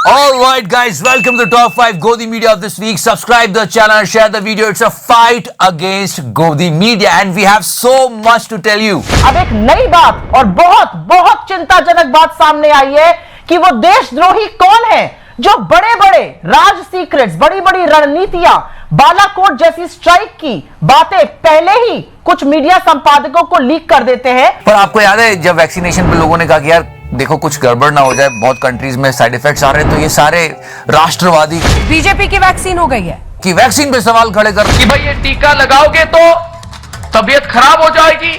All right, guys, welcome to the top 5 Godi Media of this week. Subscribe the channel and share the video. It's a fight against Godi Media, and we have so much to tell you. अब एक नई बात और बहुत बहुत चिंताजनक बात सामने आई है कि वो देशद्रोही कौन है जो बड़े बड़े राज सीक्रेट्स, बड़ी बड़ी रणनीतियां, बालाकोट जैसी स्ट्राइक की बातें पहले ही कुछ मीडिया संपादकों को लीक कर देते हैं। पर आपको याद है जब वैक्सीनेशन पे लोगों ने कहा कि यार देखो कुछ गड़बड़ ना हो जाए, बहुत कंट्रीज में साइड इफेक्ट्स आ रहे हैं, तो ये सारे राष्ट्रवादी बीजेपी की वैक्सीन हो गई है कि वैक्सीन पे सवाल खड़े कर कि भाई ये टीका लगाओगे तो तबीयत खराब हो जाएगी,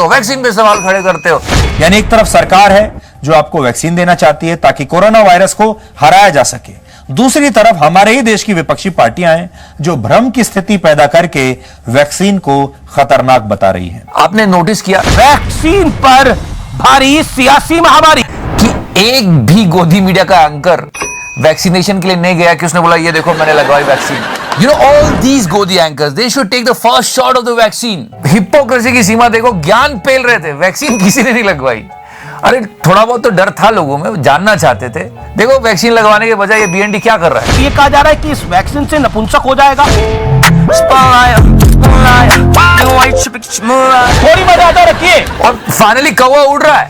वैक्सीन पे सवाल खड़े करते हो। यानी एक तरफ सरकार है जो आपको वैक्सीन देना चाहती है ताकि कोरोना वायरस को हराया जा सके, दूसरी तरफ हमारे ही देश की विपक्षी पार्टियां हैं जो भ्रम की स्थिति पैदा करके वैक्सीन को खतरनाक बता रही हैं। आपने नोटिस किया वैक्सीन पर भारी सियासी महामारी कि एक भी गोदी मीडिया का एंकर वैक्सीनेशन के लिए नहीं गया कि उसने बोला ये देखो मैंने लगवाई vaccine. You know all these Godi anchors, they should take the first shot of the vaccine. Hypocrisy की सीमा देखो, ज्ञान पेल रहे थे, वैक्सीन किसी ने नहीं लगवाई। अरे थोड़ा बहुत तो डर था लोगों में, जानना चाहते थे। देखो वैक्सीन लगवाने के बजाय ये बीएनडी क्या कर रहा है। ये कहा जा रहा है कि इस वैक्सीन से नपुंसक हो जाएगा। थोड़ी मर्यादा रखिए। और फाइनली कौवा उड़ रहा है।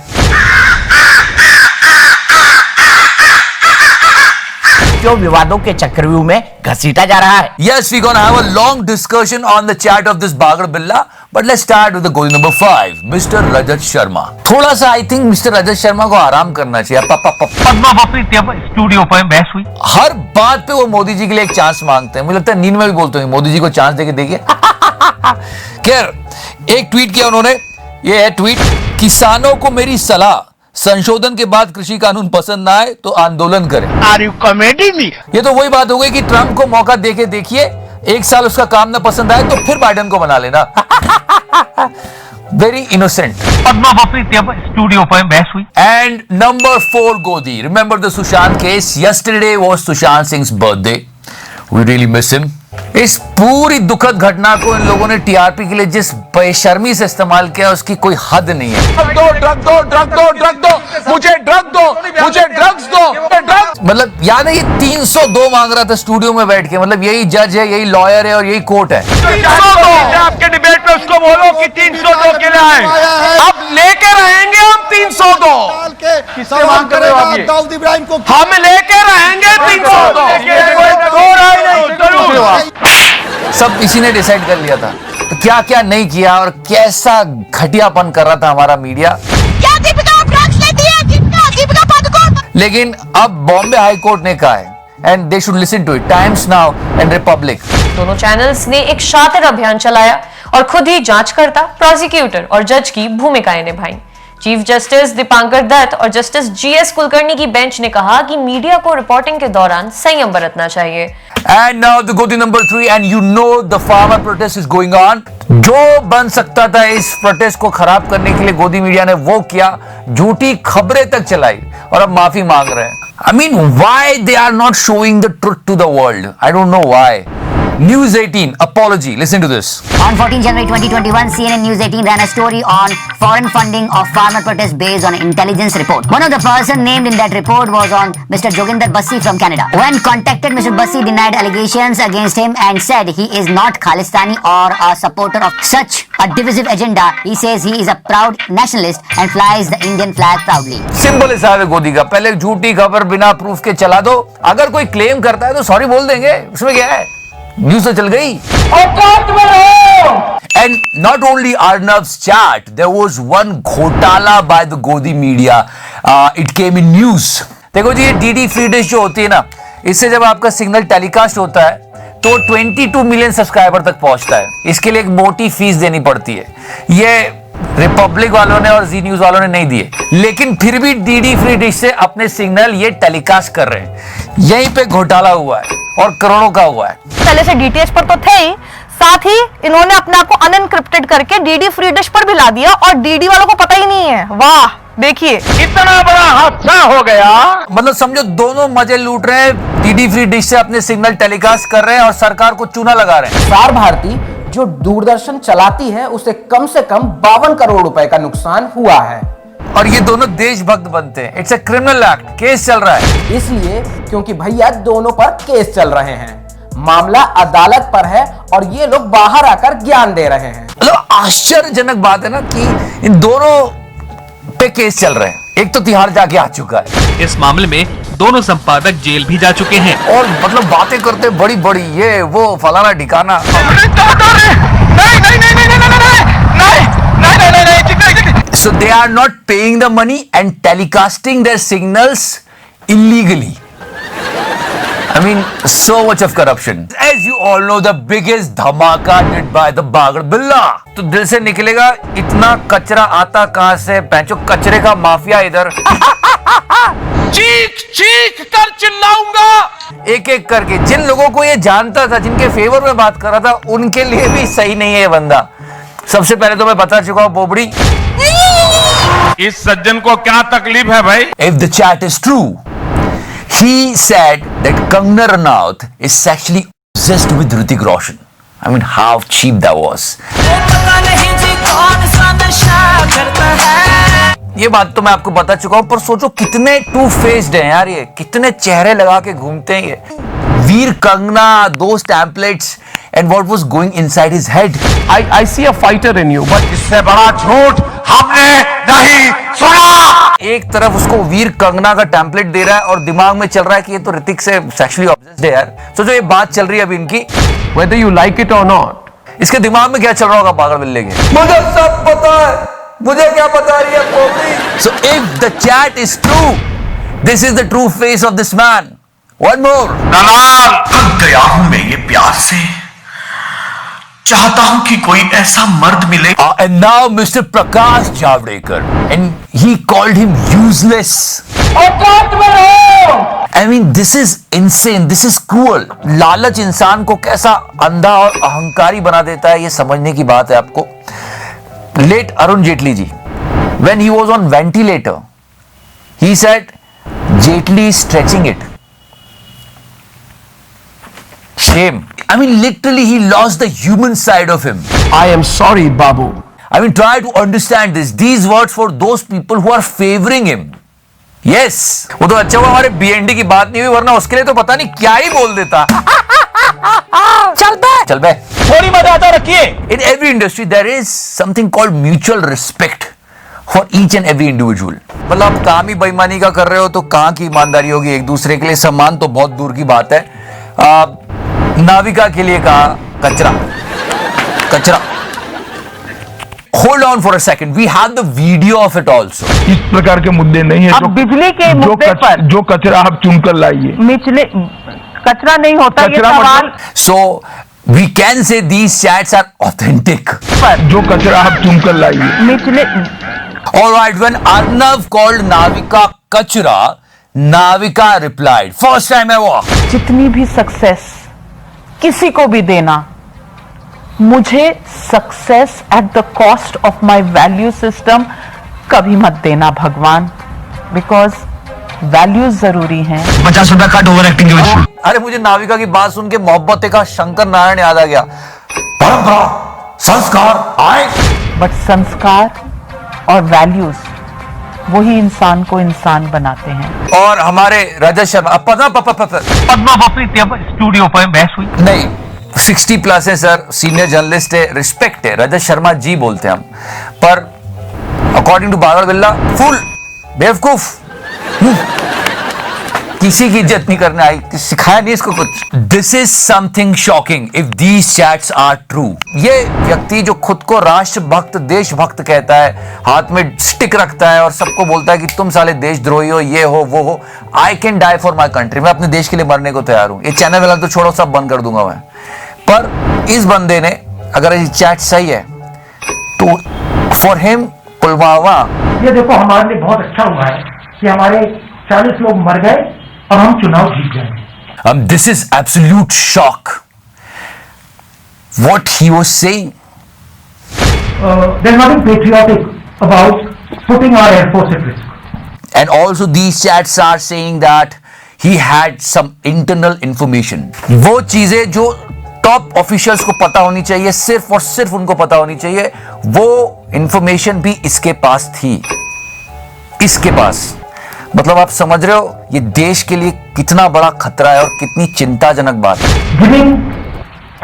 जो विवादों के चक्रव्यूह में घसीटा जा रहा है। Yes, we're gonna have a long discussion on the chat of this Bagar Billa, but let's start with the Godi number 5, Mr. Rajat Sharma. थोड़ा सा I think Mr. Rajat Sharma को आराम करना चाहिए। पद्मा बपरी स्टूडियो पर बहस हुई। हर बात पे वो मोदी जी के लिए एक चांस मांगते हैं। मुझे लगता है नींद में भी बोलते हैं मोदी जी को चांस देके देखिए। खैर एक ट्वीट किया उन्होंने, ये है ट्वीट, किसानों को मेरी सलाह, संशोधन के बाद कृषि कानून पसंद ना आए तो आंदोलन करें। Are you comedy me? ये तो वही बात हो गई कि ट्रंप को मौका देके देखिए, एक साल उसका काम ना पसंद आए तो फिर बाइडेन को बना लेना। Very innocent. पद्मा बपरी स्टूडियो पर बहस हुई। And number 4 Godi, remember the Sushant case? Yesterday was Sushant Singh's birthday. We really miss him. इस पूरी दुखद घटना को इन लोगों ने टीआरपी के लिए जिस बेशर्मी से इस्तेमाल किया उसकी कोई हद नहीं है। ड्रग दो, मुझे ड्रग्स दो। मतलब याद है ये 302 मांग रहा था स्टूडियो में बैठ के, मतलब यही जज है, यही लॉयर है और यही कोर्ट है। 302 आपके डिबेट में उसको बोलो कि 302 के लिए आए। अब लेके रहेंगे हम 302। किससे मांग कर रहे हो आप ये? दाऊद इब्राहिम को हम लेके रहेंगे 302। सब इसी ने डिसाइड कर लिया था, तो क्या क्या नहीं किया और कैसा घटियापन कर रहा था हमारा मीडिया। क्या दीपिका ड्रग्स लेती है? दीपिका पादुकोण। लेकिन अब बॉम्बे हाई कोर्ट ने कहा है, and they should listen to it, Times Now and Republic. दोनों चैनल्स ने एक शातिर अभियान चलाया और खुद ही जांचकर्ता, प्रोसिक्यूटर और जज की भूमिकाएं निभाई। चीफ जस्टिस दीपांकर दत्त और जस्टिस जीएस कुलकर्णी की बेंच ने कहा कि मीडिया को रिपोर्टिंग के दौरान संयम बरतना चाहिए। And now the Godi number 3, and you know the farmer protest is going on. जो बन सकता था इस प्रोटेस्ट को खराब करने के लिए गोदी मीडिया ने वो किया, झूठी खबरें तक चलाई और अब माफी मांग रहे हैं। I mean, why they are not showing the truth to the world? I don't know why. News 18 apology. Listen to this. On 14 January 2021, CNN News 18 ran a story on foreign funding of farmer protest based on an intelligence report. One of the person named in that report was on Mr. Joginder Bassi from Canada. When contacted, Mr. Bassi denied allegations against him and said he is not Khalistani or a supporter of such a divisive agenda. He says he is a proud nationalist and flies the Indian flag proudly. Simple हिसाब है गोदी का, पहले झूठी खबर बिना proof के चला दो, अगर कोई क्लेम करता है तो सॉरी बोल देंगे, उसमें क्या है, न्यूज तो चल गई। And not only Arnav's chat, there was one घोटाला by the Godi media. It came in news. देखो जी ये डीडी फ्री डिश जो होती है ना, इससे जब आपका सिग्नल टेलीकास्ट होता है तो 22 मिलियन सब्सक्राइबर तक पहुंचता है। इसके लिए एक मोटी फीस देनी पड़ती है। ये रिपब्लिक वालों ने और जी न्यूज वालों ने नहीं दिए, लेकिन फिर भी डीडी फ्री डिश से अपने सिग्नल ये टेलीकास्ट कर रहे हैं। यहीं पे घोटाला हुआ है और करोड़ों का हुआ है। पहले से डीटीएच पर तो थे ही, साथ ही इन्होंने अपने आप को अनएनक्रिप्टेड करके डीडी फ्री डिश पर भी ला दिया और डीडी वालों को पता ही नहीं है। वाह, देखिए इतना बड़ा हादसा हो गया। मतलब समझो दोनों मजे लूट रहे हैं, डीडी फ्री डिश से अपने सिग्नल टेलीकास्ट कर रहे हैं और सरकार को चूना लगा रहे हैं। प्रसार भारती जो दूरदर्शन चलाती है उसे कम से कम 52 करोड़ रुपए का नुकसान हुआ है। और ये दोनों देशभक्त बनते हैं। It's a criminal act, case चल रहा है। इसलिए क्योंकि भैया दोनों पर केस चल रहे हैं, मामला अदालत पर है और ये लोग बाहर आकर ज्ञान दे रहे हैं। मतलब आश्चर्यजनक बात है ना कि इन दोनों पे केस चल रहे हैं। एक तो तिहाड़ जाके आ चुका है, इस मामले में दोनों संपादक जेल भी जा चुके हैं और मतलब बातें करते बड़ी बड़ी, ये वो फलाना ढिकाना। So they are not paying the money and telecasting their signals illegally. I mean, so much of corruption. As you all know, the biggest dhamaka did by the Bagar Billa. तो दिल से निकलेगा, इतना कचरा आता कहां से? पैंचो कचरे का माफिया इधर। चीख चीख कर चिल्लाऊंगा। एक एक करके जिन लोगों को ये जानता था, जिनके फेवर में बात कर रहा था, उनके लिए भी सही नहीं है ये बंदा। सबसे पहले तो मैं बता चुका हूं बोबड़ी, इस सज्जन को क्या तकलीफ है भाई? if the chat is true, he said that Kangna Ranaut is sexually obsessed with Hrithik Roshan. I mean, how cheap that was. ये बात तो मैं आपको बता चुका हूं, पर सोचो कितने टू फेस्ड हैं यार ये, कितने चेहरे लगा के घूमते हैं ये। वीर Kangana, those templates and what was going inside his head. I see a fighter in you, but इससे बड़ा झूठ हमने नहीं सुना। एक तरफ उसको वीर कंगना का टेम्पलेट दे रहा है और दिमाग में चल रहा है कि ये तो ऋतिक से सेक्सुअली ऑब्सेस्ड है यार। सोचो ये बात चल रही है अभी इनकी, Whether you like it or not, इसके दिमाग में क्या चल रहा होगा पागल बिल्ले के? मुझे सब पता है, मुझे क्या बता रही है Poppy? So if the chat is true, this is the true face of this man. One more. दलाल थक गया हूं मैं ये प्यार से, चाहता हूं कि कोई ऐसा मर्द मिले। And now Mr. Prakash Javadekar, and he called him useless. I mean, this is insane. This is cruel. लालच इंसान को कैसा अंधा और अहंकारी बना देता है, ये समझने की बात है आपको। Late Arun Jaitley ji, when he was on ventilator, he said, Jaitley is stretching it. Shame. I mean, literally, he lost the human side of him. I am sorry, Babu. I mean, try to understand this. These words for those people who are favoring him. Yes. वो तो अच्छा हुआ हमारे BND की बात नहीं हुई, वरना उसके लिए तो पता नहीं क्या ही बोल देता। चल बे। थोड़ी मर्यादा रखिए। In every industry, there is something called mutual respect for each and every individual. मतलब आप काम ही बेईमानी का कर रहे हो तो कहाँ की ईमानदारी होगी? एक दूसरे के लिए सम्मान तो बहुत दूर की बात है। नाविका के लिए कहा कचरा कचरा। Hold on for a second. We have the video of it also. इस प्रकार के मुद्दे नहीं है। अब बिजली के मुद्दे पर जो कचरा आप चुनकर लाइए, मिचले कचरा नहीं होता ये सवाल। So we can say these chats are authentic. जो कचरा आप चुनकर लाइए। मिचले All right, when Arnav called Navika kachra, Navika replied. First time ever. जितनी भी सक्सेस किसी को भी देना, मुझे success at the cost of my value system कभी मत देना भगवान, बिकॉज वैल्यूज जरूरी हैं। 50 रुपया कट ओवर एक्टिंग के वजह। अरे मुझे नाविका की बात सुन के मोहब्बत का शंकर नारायण याद आ गया। परंपरा, संस्कार आए, बट संस्कार और वैल्यूज वही इंसान को इंसान बनाते हैं। और हमारे रजत शर्मा पद्मा स्टूडियो पर बहस हुई। नहीं, 60 प्लस है सर, सीनियर जर्नलिस्ट है, रिस्पेक्ट है, रजत शर्मा जी बोलते हैं हम, पर अकॉर्डिंग टू बागर बिल्ला फुल बेवकूफ, किसी की इज्जत नहीं करने आई, सिखाया नहीं इसको कुछ। This is something shocking if these chats are true. ये व्यक्ति जो खुद को राष्ट्रभक्त देशभक्त कहता है, हाथ में स्टिक रखता है और सबको बोलता है कि तुम साले देशद्रोही हो, ये हो वो हो, I can die for my country, मैं अपने देश के लिए मरने को तैयार हूं। ये चैनल वाला तो छोड़ो, सब बंद कर दूंगा मैं। पर इस बंदे ने, अगर ये चैट सही है तो फॉर हिम पुलवामा, ये देखो हमारे लिए बहुत अच्छा हुआ है कि हमारे 40 लोग मर गए और हम चुनाव जीत गए। this is absolute shock. What he was saying. There's nothing patriotic about putting our air force at risk. And also these chats are saying that he had some internal information. वो चीजें जो टॉप ऑफिशियल्स को पता होनी चाहिए, सिर्फ और सिर्फ उनको पता होनी चाहिए, वो इंफॉर्मेशन भी इसके पास थी। इसके पास। मतलब आप समझ रहे हो ये देश के लिए कितना बड़ा खतरा है और कितनी चिंताजनक बात है। Giving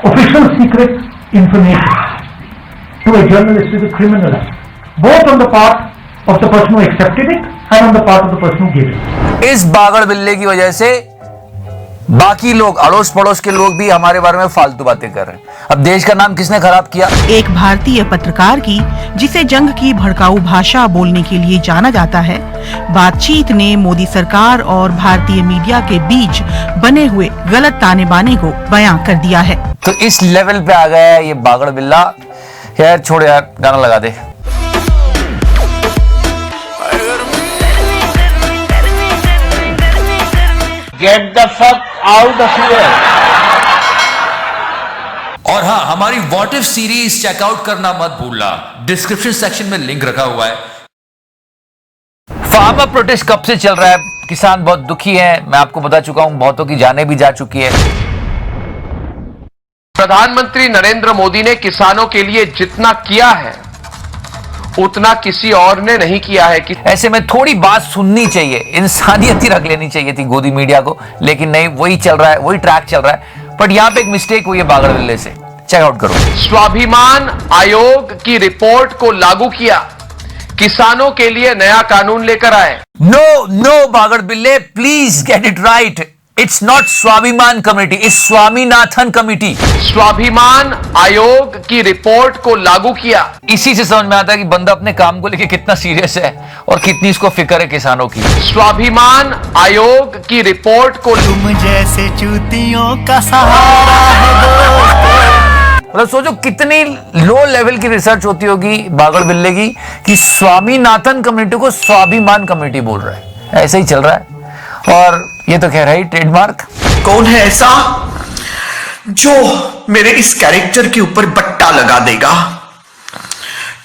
official secret information to a journalist is a criminal act, both on the part of the person who accepted it and on the part of the person who gave it. इस बागड़ बिल्ले की वजह से बाकी लोग, अड़ोस पड़ोस के लोग भी हमारे बारे में फालतू बातें कर रहे हैं। अब देश का नाम किसने खराब किया? एक भारतीय पत्रकार की, जिसे जंग की भड़काऊ भाषा बोलने के लिए जाना जाता है, बातचीत ने मोदी सरकार और भारतीय मीडिया के बीच बने हुए गलत ताने बाने को बयां कर दिया है। तो इस लेवल पे आ गया है ये बागड़ बिल्ला। यार छोड़ यार, गाना लगा दे। Get the fuck out of here. और हाँ, हमारी व्हाट इफ सीरीज चेकआउट करना मत भूलना, डिस्क्रिप्शन सेक्शन में लिंक रखा हुआ है। फार्मर प्रोटेस्ट कब से चल रहा है? किसान बहुत दुखी हैं, मैं आपको बता चुका हूं, बहुतों की जानें भी जा चुकी है। प्रधानमंत्री नरेंद्र मोदी ने किसानों के लिए जितना किया है उतना किसी और ने नहीं किया है। कि ऐसे में थोड़ी बात सुननी चाहिए, इंसानियत ही रख लेनी चाहिए थी गोदी मीडिया को, लेकिन नहीं, वही चल रहा है, वही ट्रैक चल रहा है। बट यहां पे एक मिस्टेक हुई है बागड़ बिल्ले से, चेकआउट करो। स्वाभिमान आयोग की रिपोर्ट को लागू किया, किसानों के लिए नया कानून लेकर आए। नो बागड़ बिल्ले, please get it right. It's not स्वाभिमान कमेटी, इट्स स्वामीनाथन कमेटी। स्वाभिमान आयोग की रिपोर्ट को लागू किया। इसी से समझ में आता है कि बंदा अपने काम को लेकर कितना सीरियस है और कितनी इसको फिक्र है किसानों की। स्वाभिमान आयोग की रिपोर्ट को, तुम जैसे चूतियों का सहारा है दोस्तों। मतलब सोचो कितनी लो लेवल की रिसर्च होती होगी बागड़ बिल्ले की कि स्वामीनाथन कमेटी को स्वाभिमान कमेटी बोल रहा है। ऐसे ही चल रहा है और ये तो कह रहा है ट्रेडमार्क। कौन है ऐसा जो मेरे इस कैरेक्टर के ऊपर बट्टा लगा देगा?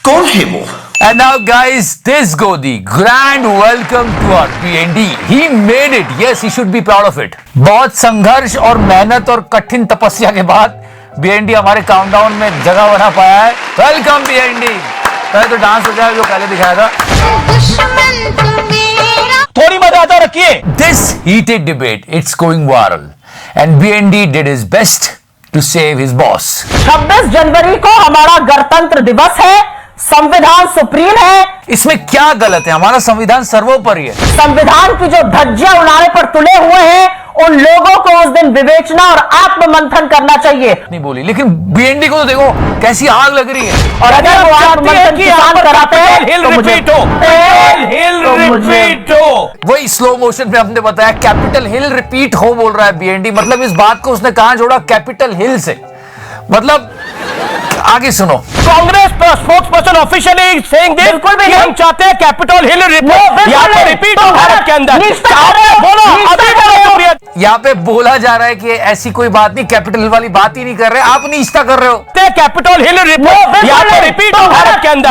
कौन है वो? And now guys, this Godi, grand welcome to our PND. He made it. Yes, he should be proud of it. बहुत संघर्ष और मेहनत और कठिन तपस्या के बाद BND हमारे काउंटडाउन में जगह बना पाया है। Welcome BND। पहले तो डांस हो जाए जो पहले दिखाया था। थोड़ी मर्यादा रखिए। This heated debate, it's going viral, and BND did his best to save his boss. 26 जनवरी को हमारा गणतंत्र दिवस है, संविधान सुप्रीम है। इसमें क्या गलत है? हमारा संविधान सर्वोपरि है। संविधान की जो धज्जियां उड़ाने पर तुले हुए हैं, उन लोगों को उस दिन विवेचना और आत्ममंथन करना चाहिए। नहीं बोली, लेकिन बीएनडी को तो देखो कैसी आग लग रही है। और अगर वो आत्ममंथन किसान कराते हैं तो रिपीट हो, वही स्लो मोशन में हमने बताया कैपिटल हिल रिपीट हो बोल रहा है बीएनडी। मतलब इस बात को उसने कहां जोड़ा? कैपिटल हिल से। मतलब आगे सुनो। Congress spokes person officially saying this, बिल्कुल भी हम चाहते हैं कैपिटल हिल रिपीट हो भारत के अंदर। यहाँ पे बोला जा रहा है कि ऐसी कोई बात नहीं, कैपिटल हिल वाली बात ही नहीं कर रहे, आप निष्ठा कर रहे हो। कैपिटल हिल रिपीट हो भारत के अंदर।